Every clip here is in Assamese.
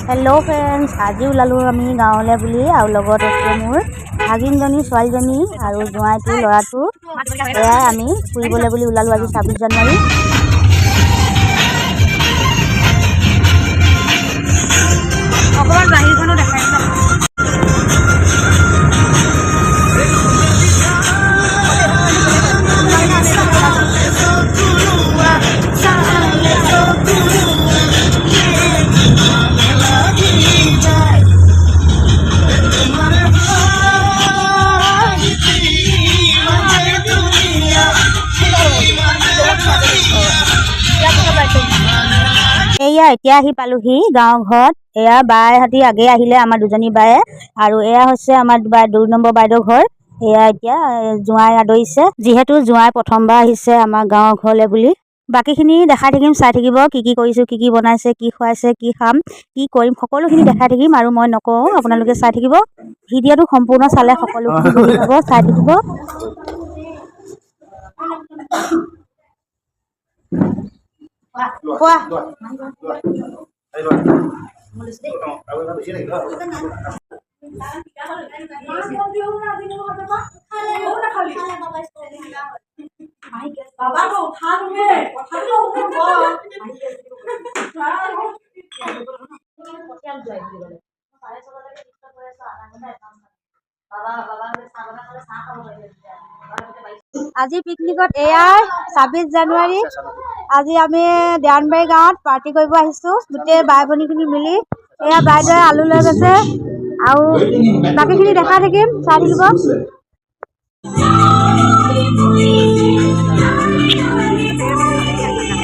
हेलो फ्रेंड्स, आज ओलालो आमी गाँवले बुली आउ लगत आछे मोर भागिनजनी छोৱালীজনী আৰু জোঁৱাইটো ল'ৰাটো এয়া আমি ফুৰিবলৈ বুলি ওলালো আজি 26 জানুৱাৰী। অকমান বাহিৰখনো দেখাই एया এতিয়া আহি পালোহি গাঁও ঘৰত। এয়া বাই হাতি আগে আহিলে আমাৰ দুজনী বায়ে আৰু এয়া হৈছে আমাৰ 2 নম্বৰ বাইদেউ ঘৰ। এয়া এতিয়া জোঁৱাই আদৰিছে, যিহেতু জোঁৱাই প্ৰথমবাৰ আহিছে আমাৰ গাঁৱৰ ঘৰলে বুলি। বাকিখিনি দেখাই থাকিম, চাই থাকিব কি কৰিছো, কি বনাইছে, কি খুৱাইছে, কি খাম, কি কৰিম, সকলোখিনি দেখাই থাকিম আৰু মই নকওঁ, আপোনালোকে চাই থাকিব। ভিডিঅ'টো সম্পূৰ্ণ চালে সকলোখিনি বুজি পাব, চাই থাকিব। কোৱা আজি পিকনিকত এয়া 26 জানুৱাৰী আজি আমি দেৱানবাৰী গাঁৱত পাৰ্টি কৰিব আহিছো, গোটেই বাই ভনীখিনি মিলি। এয়া বাইদেৱে আলু লৈ গৈছে আৰু বাকিখিনি দেখাই থাকিম, চাই থাকিব।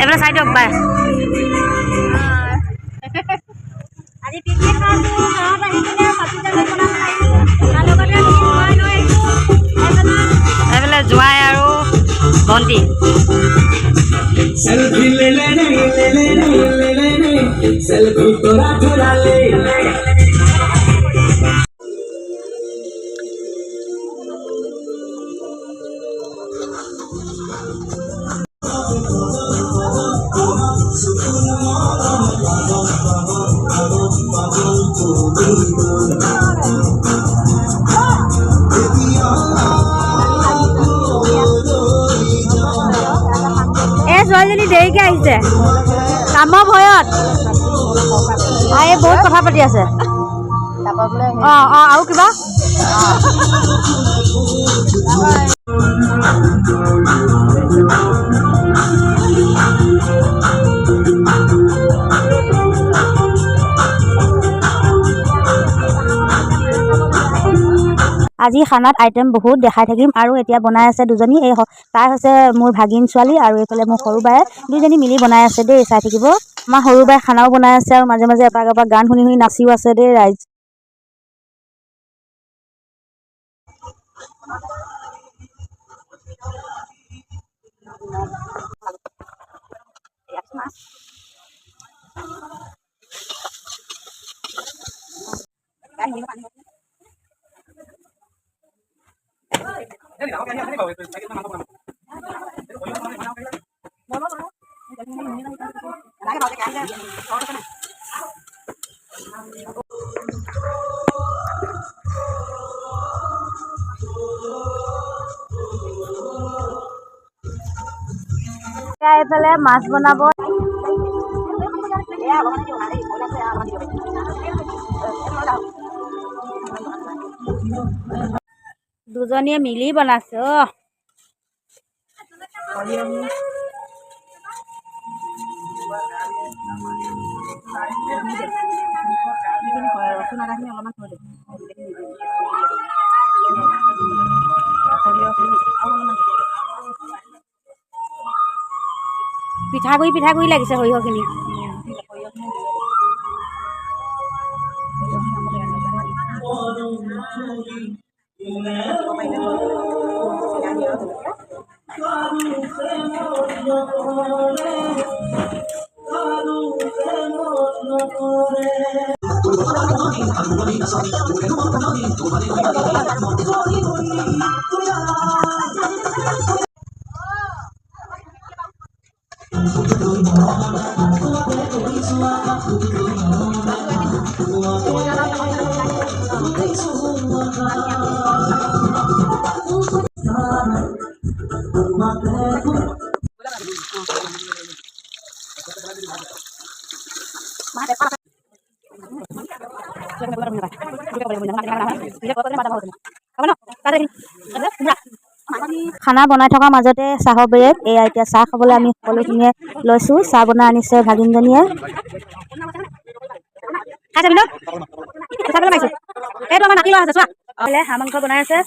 এবাৰ চাই দিয়ক বাই। আজি পিকনিক খাইছো, গাঁৱত আহি কিনে 26 জানুৱাৰী বনাব লাগিছে। এইফালে জোঁৱাই আৰু ভণ্টি। सेल्फी ले ले सेल्फी तोरा चुरा ले ছোৱালীজনী দেৰিকে আহিছে কামৰ ভয়ত। এই বহুত কথা পাতি আছে। আৰু কিবা আজি খানাত আইটেম বহুত দেখাই থাকিম আৰু এতিয়া বনাই আছে দুজনী। এই তাই হৈছে মোৰ ভাগিন ছোৱালী আৰু এইফালে মোৰ সৰু বায়ে, দুজনী মিলি বনাই আছে দেই, চাই থাকিব। আমাৰ সৰু বায়ে খানাও বনাই আছে আৰু মাজে মাজে এপাক গান শুনি নাচিও আছে দেই ৰাইজ। এইফালে মাছ বনাব। দুজনীয়ে মিলি বনাইছে। পিঠাগুৰি লাগিছে সৰিয়হখিনি। খানা বনাই থকাৰ মাজতে চাহৰ ব্ৰেক। এয়া এতিয়া চাহ খাবলৈ আমি সকলোখিনিয়ে লৈছোঁ। চাহ বনাই আনিছে ভাগিনজনীয়ে। এইটো আমাৰ নাতি ল'ৰা আছে চোৱা। হাঁহ মাংস বনাই আছে।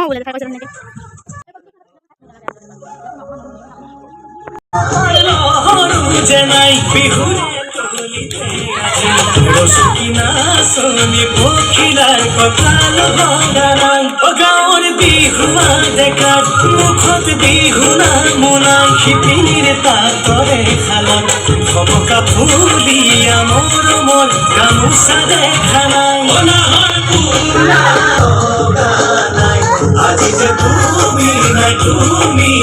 boleh saya kasih nanti. Tumi